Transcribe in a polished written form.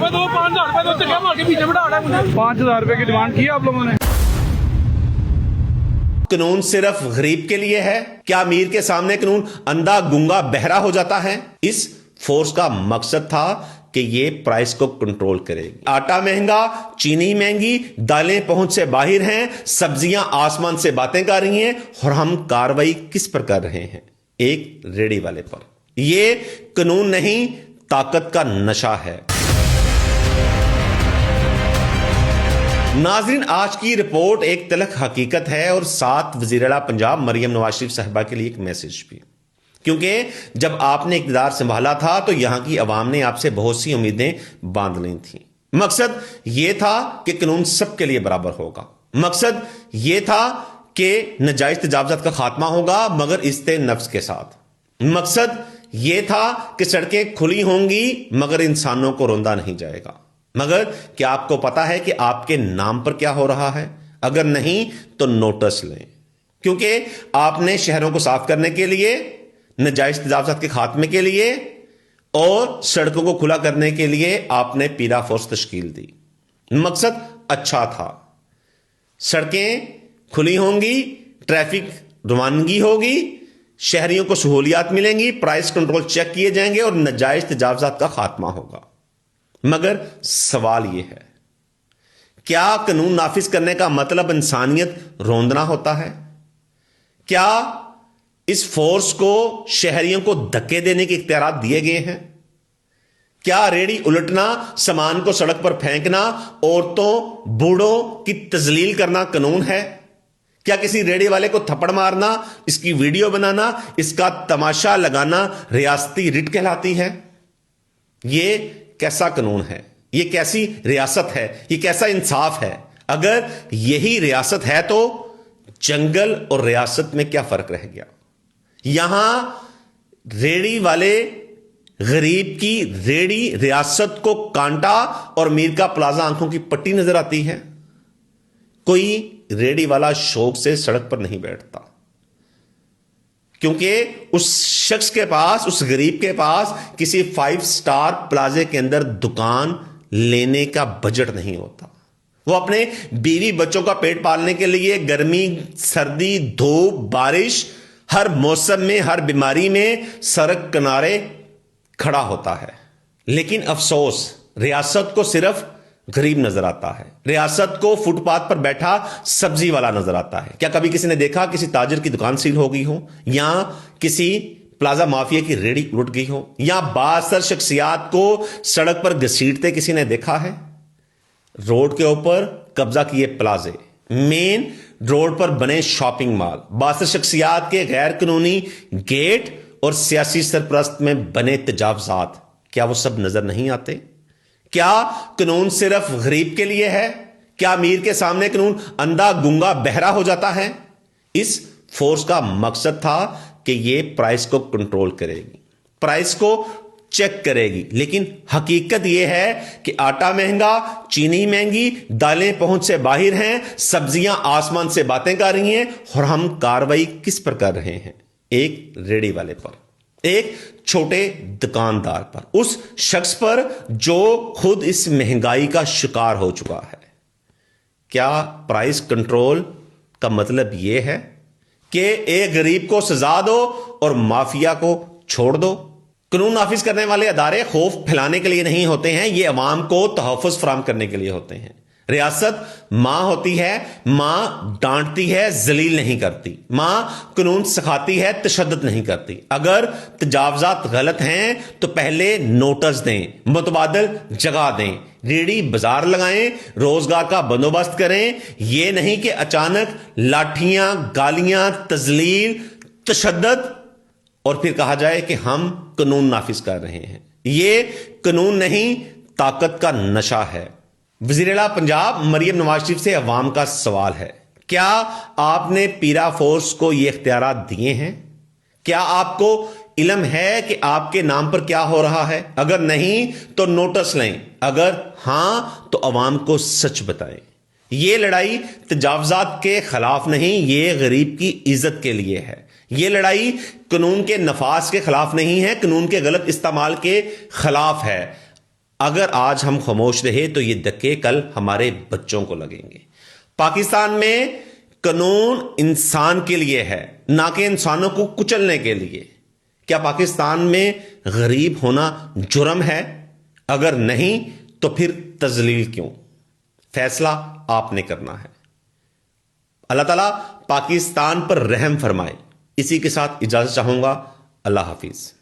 रुपए दो, 5,000 रुपए दो, क्या मार के पीछे बढ़ा रहा है मुझे। 5,000 रुपए की डिमांड की आप लोगों ने। कानून सिर्फ गरीब के लिए है? क्या अमीर के सामने कानून अंधा गुंगा बहरा हो जाता है? इस फोर्स का मकसद था कि ये प्राइस को कंट्रोल करेगी। आटा महंगा, चीनी महंगी, दालें पहुंच से बाहर हैं, सब्जियां आसमान से बातें कर रही हैं, और हम कार्रवाई किस पर कर रहे हैं? एक रेडी वाले पर। ये कानून नहीं, ताकत का नशा है। नाज़रीन, आज की रिपोर्ट एक तलख हकीकत है और साथ वज़ीर-ए-आला पंजाब मरियम नवाज शरीफ साहिबा के लिए एक मैसेज भी, क्योंकि जब आपने इक़्तिदार संभाला था तो यहां की अवाम ने आपसे बहुत सी उम्मीदें बांध ली थी। मकसद यह था कि कानून सबके लिए बराबर होगा, मकसद यह था कि नाजायज तजावुज़ात का खात्मा होगा मगर इस्ते नफ्स के साथ, मकसद यह था कि सड़कें खुली होंगी मगर इंसानों को रोंदा नहीं जाएगा। मगर क्या आपको पता है कि आपके नाम पर क्या हो रहा है? अगर नहीं तो नोटिस लें, क्योंकि आपने शहरों को साफ करने के लिए, नाजायज तजावुज़ात के खात्मे के लिए और सड़कों को खुला करने के लिए आपने पीरा फोर्स तश्कील दी। मकसद अच्छा था, सड़कें खुली होंगी, ट्रैफिक रवानगी होगी, शहरियों को सहूलियात मिलेंगी, प्राइस कंट्रोल चेक किए जाएंगे और नाजायज तजावुज़ात का खात्मा होगा। मगर सवाल यह है, क्या कानून नाफिज करने का मतलब इंसानियत रोंदना होता है? क्या इस फोर्स को शहरियों को धक्के देने के इख्तियारात दिए गए हैं? क्या रेडी उलटना, सामान को सड़क पर फेंकना, औरतों बूढ़ों की तजलील करना कानून है? क्या किसी रेडी वाले को थप्पड़ मारना, इसकी वीडियो बनाना, इसका तमाशा लगाना रियासती रिट कहलाती है? यह कैसा कानून है? यह कैसी रियासत है? यह कैसा इंसाफ है? अगर यही रियासत है तो जंगल और रियासत में क्या फर्क रह गया? यहां रेडी वाले गरीब की रेडी रियासत को कांटा और मीर का प्लाजा आंखों की पट्टी नजर आती है। कोई रेडी वाला शौक से सड़क पर नहीं बैठता, क्योंकि उस शख्स के पास, उस गरीब के पास किसी 5 स्टार प्लाजे के अंदर दुकान लेने का बजट नहीं होता। वो अपने बीवी बच्चों का पेट पालने के लिए गर्मी, सर्दी, धूप, बारिश, हर मौसम में, हर बीमारी में सड़क किनारे खड़ा होता है। लेकिन अफसोस, रियासत को सिर्फ गरीब नजर आता है, रियासत को फुटपाथ पर बैठा सब्जी वाला नजर आता है। क्या कभी किसी ने देखा किसी ताजिर की दुकान सील हो गई हो, या किसी प्लाजा माफिया की रेडी लुट गई हो, या बासर शख्सियात को सड़क पर घसीटते किसी ने देखा है? रोड के ऊपर कब्जा किए प्लाजे, मेन रोड पर बने शॉपिंग मॉल, बासर शख्सियात के गैर कानूनी गेट और सियासी सरपरस्त में बने तजावुज़ात, क्या वो सब नजर नहीं आते? क्या कानून सिर्फ गरीब के लिए है? क्या अमीर के सामने कानून अंधा गुंगा बहरा हो जाता है? इस फोर्स का मकसद था कि ये प्राइस को कंट्रोल करेगी, प्राइस को चेक करेगी। लेकिन हकीकत यह है कि आटा महंगा, चीनी महंगी, दालें पहुंच से बाहर हैं, सब्जियां आसमान से बातें कर रही हैं, और हम कार्रवाई किस पर कर रहे हैं? एक रेडी वाले पर, एक छोटे दुकानदार पर, उस शख्स पर जो खुद इस महंगाई का शिकार हो चुका है। क्या प्राइस कंट्रोल का मतलब यह है कि एक गरीब को सजा दो और माफिया को छोड़ दो? कानून नाफिज करने वाले अदारे खौफ फैलाने के लिए नहीं होते हैं, ये अवाम को तहफ़्फ़ुज़ फराहम करने के लिए होते हैं। रियासत मां होती है, मां डांटती है, जलील नहीं करती, मां कानून सिखाती है, तशद्दुद नहीं करती। अगर तजावुज़ात गलत हैं तो पहले नोटिस दें, मुतबादल जगह दें, रेडी बाजार लगाएं, रोजगार का बंदोबस्त करें। यह नहीं कि अचानक लाठियां, गालियां, तजलील, तशद्दुद और फिर कहा जाए कि हम कानून नाफिज कर रहे हैं। यह कानून नहीं, ताकत का नशा है। वज़ीर-ए-आला पंजाब मरियम नवाज शरीफ से अवाम का सवाल है, क्या आपने पीरा फोर्स को ये इख्तियारात दिए हैं? क्या आपको इल्म है कि आपके नाम पर क्या हो रहा है? अगर नहीं तो नोटिस लें, अगर हां तो अवाम को सच बताएं। ये लड़ाई तजावुज़ात के खिलाफ नहीं, ये गरीब की इज्जत के लिए है। ये लड़ाई कानून के नफाज के खिलाफ नहीं है, कानून के गलत इस्तेमाल के खिलाफ है। اگر آج ہم خاموش رہے تو یہ دھکے کل ہمارے بچوں کو لگیں گے. پاکستان میں قانون انسان کے لیے ہے, نہ کہ انسانوں کو کچلنے کے لیے. کیا پاکستان میں غریب ہونا جرم ہے؟ اگر نہیں تو پھر تذلیل کیوں؟ فیصلہ آپ نے کرنا ہے. اللہ تعالیٰ پاکستان پر رحم فرمائے. اسی کے ساتھ اجازت چاہوں گا. اللہ حافظ.